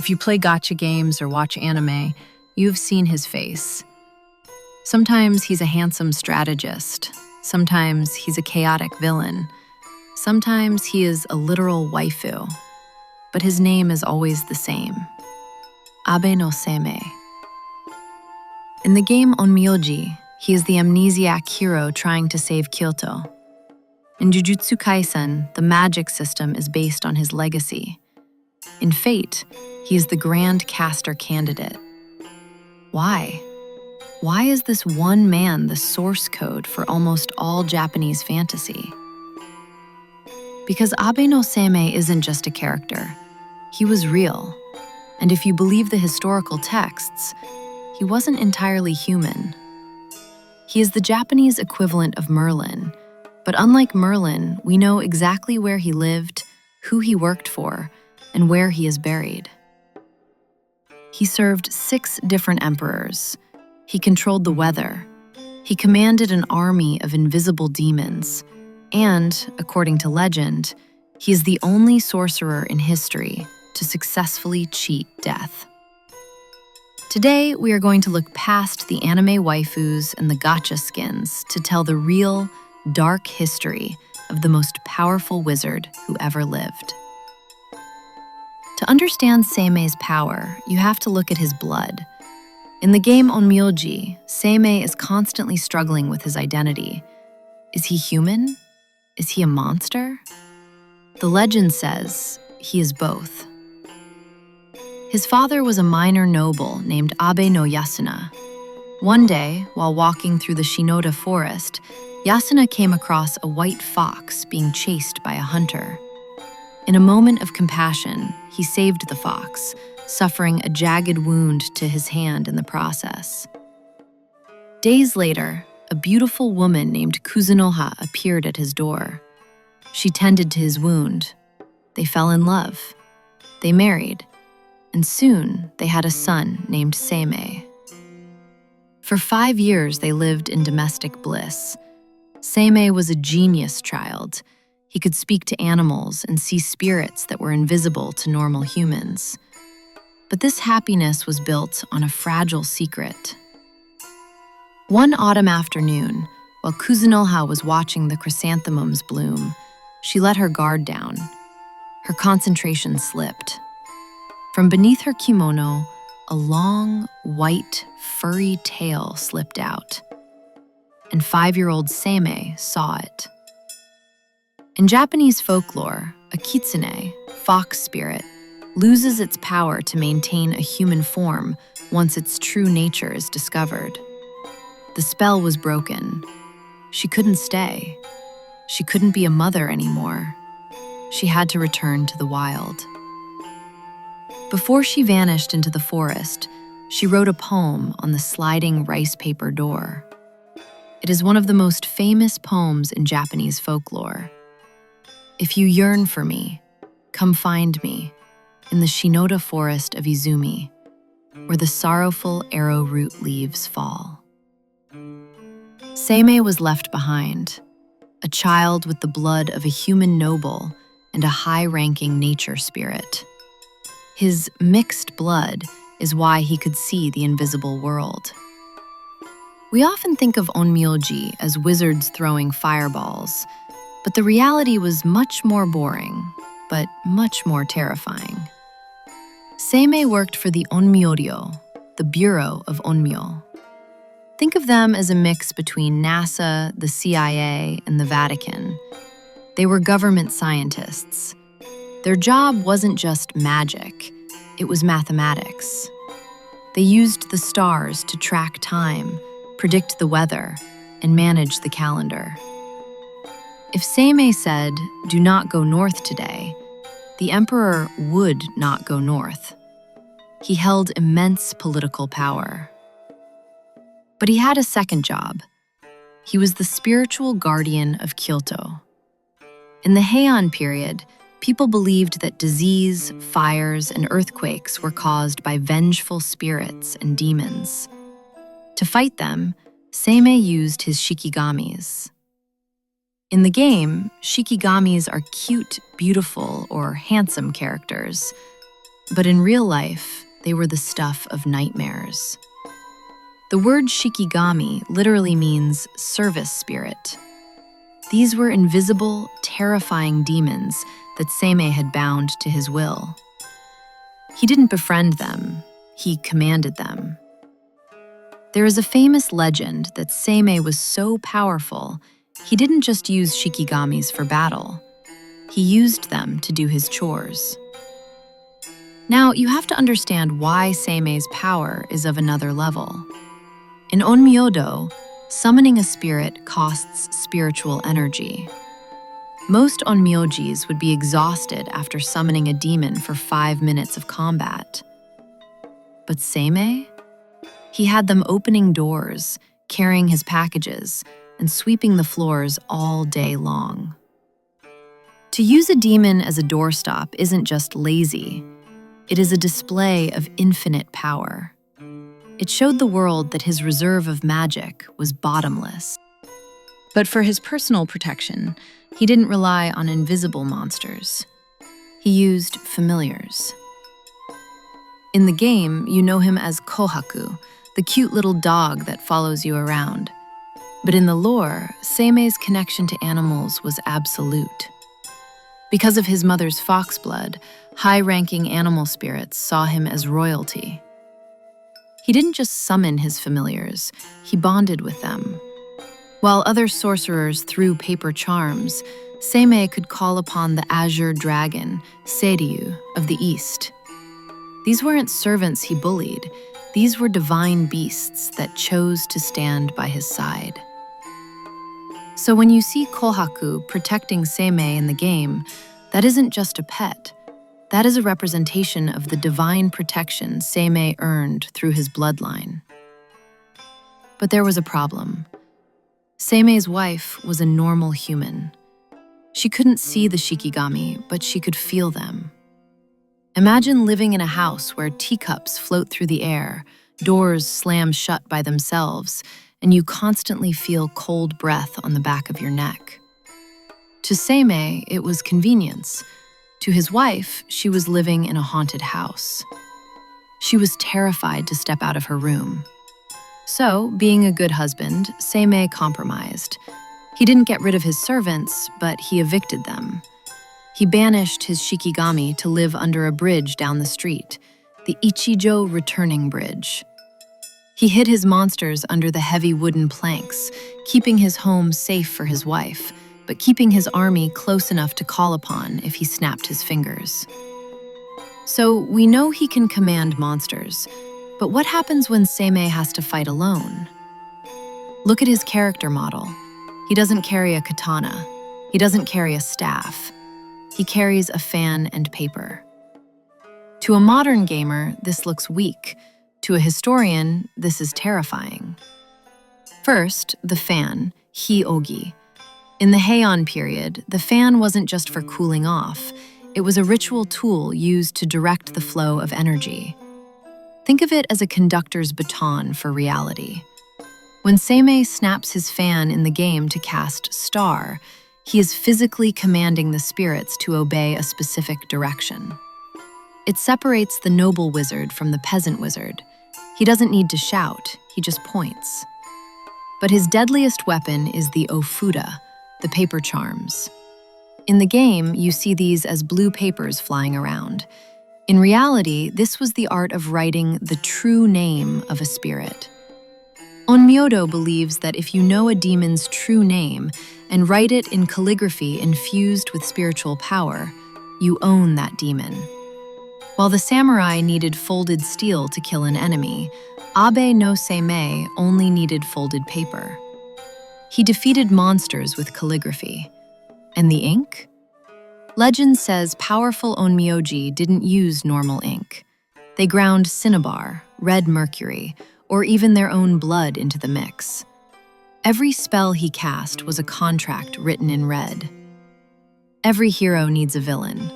If you play gacha games or watch anime, you've seen his face. Sometimes he's a handsome strategist. Sometimes he's a chaotic villain. Sometimes he is a literal waifu. But his name is always the same. Abe no Seimei. In the game Onmyoji, he is the amnesiac hero trying to save Kyoto. In Jujutsu Kaisen, the magic system is based on his legacy. In Fate, he is the Grand Caster candidate. Why? Why is this one man the source code for almost all Japanese fantasy? Because Abe no Seimei isn't just a character. He was real. And if you believe the historical texts, he wasn't entirely human. He is the Japanese equivalent of Merlin, but unlike Merlin, we know exactly where he lived, who he worked for, and where he is buried. He served 6 different emperors. He controlled the weather. He commanded an army of invisible demons. And, according to legend, he is the only sorcerer in history to successfully cheat death. Today, we are going to look past the anime waifus and the gacha skins to tell the real, dark history of the most powerful wizard who ever lived. To understand Seimei's power, you have to look at his blood. In the game Onmyoji, Seimei is constantly struggling with his identity. Is he human? Is he a monster? The legend says he is both. His father was a minor noble named Abe no Yasuna. One day, while walking through the Shinoda forest, Yasuna came across a white fox being chased by a hunter. In a moment of compassion, he saved the fox, suffering a jagged wound to his hand in the process. Days later, a beautiful woman named Kuzunoha appeared at his door. She tended to his wound. They fell in love. They married. And soon they had a son named Seimei. For 5 years, they lived in domestic bliss. Seimei was a genius child. He could speak to animals and see spirits that were invisible to normal humans. But this happiness was built on a fragile secret. One autumn afternoon, while Kuzunoha was watching the chrysanthemums bloom, she let her guard down. Her concentration slipped. From beneath her kimono, a long, white, furry tail slipped out. And 5-year-old Seimei saw it. In Japanese folklore, a kitsune, fox spirit, loses its power to maintain a human form once its true nature is discovered. The spell was broken. She couldn't stay. She couldn't be a mother anymore. She had to return to the wild. Before she vanished into the forest, she wrote a poem on the sliding rice paper door. It is one of the most famous poems in Japanese folklore. If you yearn for me, come find me in the Shinoda forest of Izumi, where the sorrowful arrowroot leaves fall. Seimei was left behind, a child with the blood of a human noble and a high-ranking nature spirit. His mixed blood is why he could see the invisible world. We often think of Onmyoji as wizards throwing fireballs, but the reality was much more boring, but much more terrifying. Seimei worked for the Onmyodo, the Bureau of Onmyo. Think of them as a mix between NASA, the CIA, and the Vatican. They were government scientists. Their job wasn't just magic, it was mathematics. They used the stars to track time, predict the weather, and manage the calendar. If Seimei said, "Do not go north today," the emperor would not go north. He held immense political power. But he had a second job. He was the spiritual guardian of Kyoto. In the Heian period, people believed that disease, fires, and earthquakes were caused by vengeful spirits and demons. To fight them, Seimei used his shikigamis. In the game, shikigamis are cute, beautiful, or handsome characters. But in real life, they were the stuff of nightmares. The word shikigami literally means service spirit. These were invisible, terrifying demons that Seimei had bound to his will. He didn't befriend them, he commanded them. There is a famous legend that Seimei was so powerful, he didn't just use shikigamis for battle. He used them to do his chores. Now, you have to understand why Seimei's power is of another level. In Onmyodo, summoning a spirit costs spiritual energy. Most Onmyojis would be exhausted after summoning a demon for 5 minutes of combat. But Seimei? He had them opening doors, carrying his packages, and sweeping the floors all day long. To use a demon as a doorstop isn't just lazy. It is a display of infinite power. It showed the world that his reserve of magic was bottomless. But for his personal protection, he didn't rely on invisible monsters. He used familiars. In the game, you know him as Kohaku, the cute little dog that follows you around. But in the lore, Seimei's connection to animals was absolute. Because of his mother's fox blood, high-ranking animal spirits saw him as royalty. He didn't just summon his familiars, he bonded with them. While other sorcerers threw paper charms, Seimei could call upon the azure dragon, Seiryu, of the east. These weren't servants he bullied, these were divine beasts that chose to stand by his side. So when you see Kohaku protecting Seimei in the game, that isn't just a pet. That is a representation of the divine protection Seimei earned through his bloodline. But there was a problem. Seimei's wife was a normal human. She couldn't see the shikigami, but she could feel them. Imagine living in a house where teacups float through the air, doors slam shut by themselves, and you constantly feel cold breath on the back of your neck. To Seimei, it was convenience. To his wife, she was living in a haunted house. She was terrified to step out of her room. So, being a good husband, Seimei compromised. He didn't get rid of his servants, but he evicted them. He banished his shikigami to live under a bridge down the street, the Ichijo Returning Bridge. He hid his monsters under the heavy wooden planks, keeping his home safe for his wife, but keeping his army close enough to call upon if he snapped his fingers. So we know he can command monsters, but what happens when Seimei has to fight alone? Look at his character model. He doesn't carry a katana. He doesn't carry a staff. He carries a fan and paper. To a modern gamer, this looks weak. To a historian, this is terrifying. First, the fan, Hyogi. In the Heian period, the fan wasn't just for cooling off. It was a ritual tool used to direct the flow of energy. Think of it as a conductor's baton for reality. When Seimei snaps his fan in the game to cast Star, he is physically commanding the spirits to obey a specific direction. It separates the noble wizard from the peasant wizard. He doesn't need to shout, he just points. But his deadliest weapon is the Ofuda, the paper charms. In the game, you see these as blue papers flying around. In reality, this was the art of writing the true name of a spirit. Onmyodo believes that if you know a demon's true name and write it in calligraphy infused with spiritual power, you own that demon. While the samurai needed folded steel to kill an enemy, Abe no Seimei only needed folded paper. He defeated monsters with calligraphy. And the ink? Legend says powerful Onmyoji didn't use normal ink. They ground cinnabar, red mercury, or even their own blood into the mix. Every spell he cast was a contract written in red. Every hero needs a villain.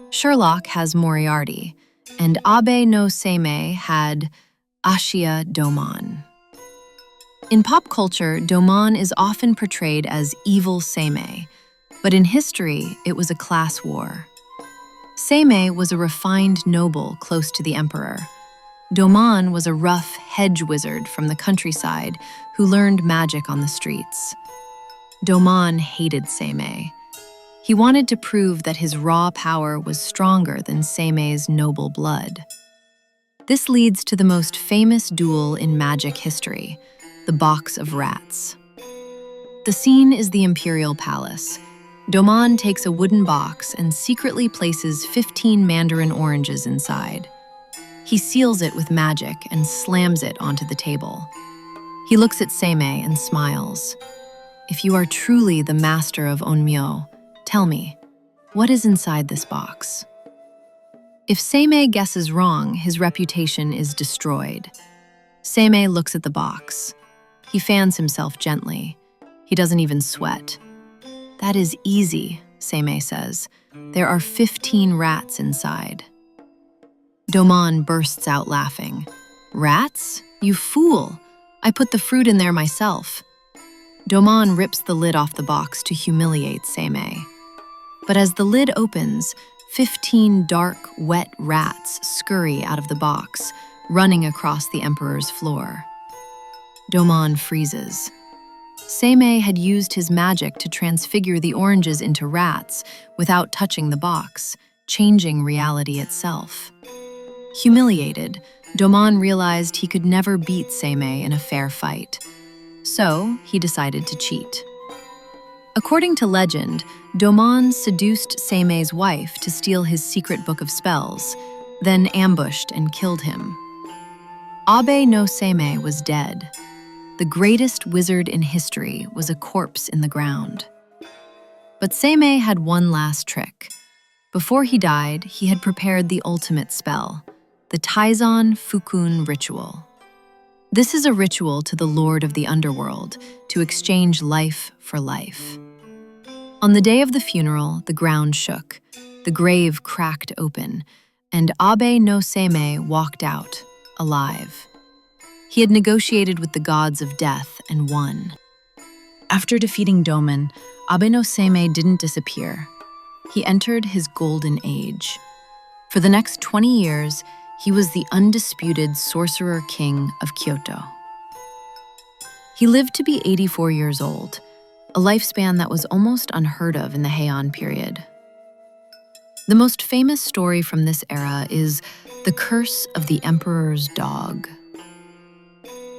Sherlock has Moriarty, and Abe no Seimei had Ashiya Doman. In pop culture, Doman is often portrayed as evil Seimei, but in history, it was a class war. Seimei was a refined noble close to the emperor. Doman was a rough hedge wizard from the countryside who learned magic on the streets. Doman hated Seimei. He wanted to prove that his raw power was stronger than Seimei's noble blood. This leads to the most famous duel in magic history, the Box of Rats. The scene is the Imperial Palace. Doman takes a wooden box and secretly places 15 mandarin oranges inside. He seals it with magic and slams it onto the table. He looks at Seimei and smiles. If you are truly the master of Onmyo, tell me, what is inside this box? If Seimei guesses wrong, his reputation is destroyed. Seimei looks at the box. He fans himself gently. He doesn't even sweat. That is easy, Seimei says. There are 15 rats inside. Doman bursts out laughing. Rats? You fool! I put the fruit in there myself. Doman rips the lid off the box to humiliate Seimei. But as the lid opens, 15 dark, wet rats scurry out of the box, running across the emperor's floor. Doman freezes. Seimei had used his magic to transfigure the oranges into rats without touching the box, changing reality itself. Humiliated, Doman realized he could never beat Seimei in a fair fight. So, he decided to cheat. According to legend, Doman seduced Seimei's wife to steal his secret book of spells, then ambushed and killed him. Abe no Seimei was dead. The greatest wizard in history was a corpse in the ground. But Seimei had one last trick. Before he died, he had prepared the ultimate spell, the Taizan Fukun ritual. This is a ritual to the Lord of the Underworld to exchange life for life. On the day of the funeral, the ground shook, the grave cracked open, and Abe no Seimei walked out, alive. He had negotiated with the gods of death and won. After defeating Doman, Abe no Seimei didn't disappear. He entered his golden age. For the next 20 years, he was the undisputed sorcerer king of Kyoto. He lived to be 84 years old, a lifespan that was almost unheard of in the Heian period. The most famous story from this era is the curse of the emperor's dog.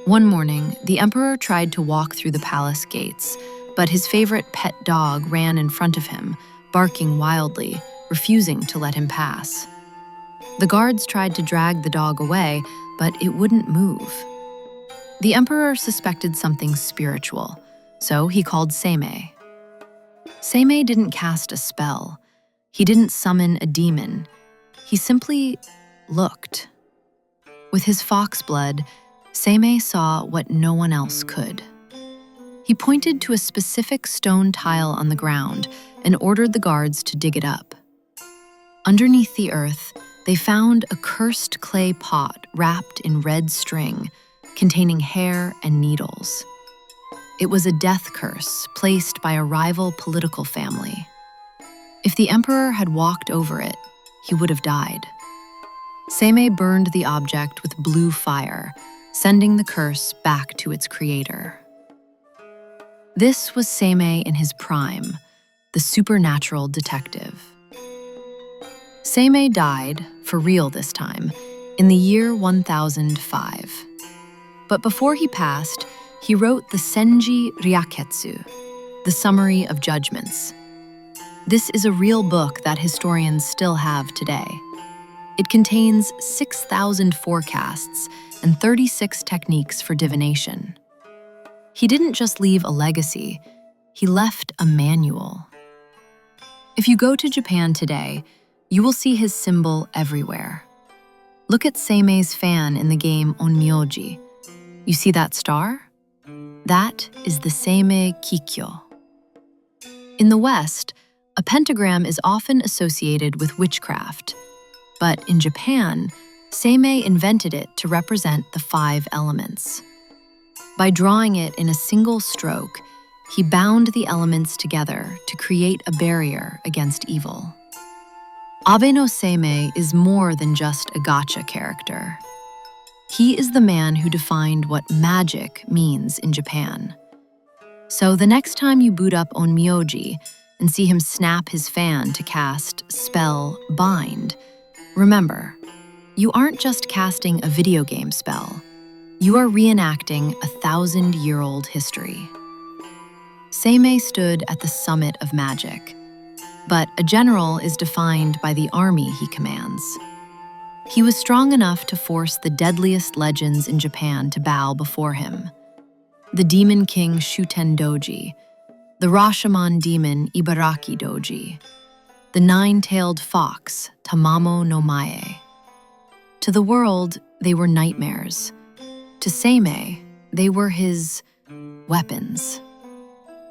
One morning, the emperor tried to walk through the palace gates, but his favorite pet dog ran in front of him, barking wildly, refusing to let him pass. The guards tried to drag the dog away, but it wouldn't move. The emperor suspected something spiritual, so he called Seimei. Seimei didn't cast a spell. He didn't summon a demon. He simply looked. With his fox blood, Seimei saw what no one else could. He pointed to a specific stone tile on the ground and ordered the guards to dig it up. Underneath the earth, they found a cursed clay pot wrapped in red string, containing hair and needles. It was a death curse placed by a rival political family. If the emperor had walked over it, he would have died. Seimei burned the object with blue fire, sending the curse back to its creator. This was Seimei in his prime, the supernatural detective. Seimei died, for real this time, in the year 1005. But before he passed, he wrote the Senji Ryaketsu, the Summary of Judgments. This is a real book that historians still have today. It contains 6,000 forecasts and 36 techniques for divination. He didn't just leave a legacy, he left a manual. If you go to Japan today, you will see his symbol everywhere. Look at Seimei's fan in the game Onmyoji. You see that star? That is the Seimei Kikyo. In the West, a pentagram is often associated with witchcraft, but in Japan, Seimei invented it to represent the 5 elements. By drawing it in a single stroke, he bound the elements together to create a barrier against evil. Abe no Seimei is more than just a gacha character. He is the man who defined what magic means in Japan. So the next time you boot up Onmyoji and see him snap his fan to cast Spell Bind, remember, you aren't just casting a video game spell. You are reenacting a 1,000-year-old history. Seimei stood at the summit of magic, but a general is defined by the army he commands. He was strong enough to force the deadliest legends in Japan to bow before him. The demon king Shuten Doji, the Rashomon demon Ibaraki Doji, the nine-tailed fox Tamamo no Mae. To the world, they were nightmares. To Seimei, they were his weapons.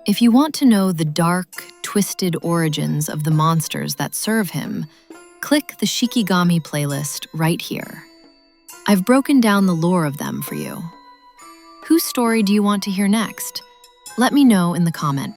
If you want to know the dark, twisted origins of the monsters that serve him, click the Shikigami playlist right here. I've broken down the lore of them for you. Whose story do you want to hear next? Let me know in the comment.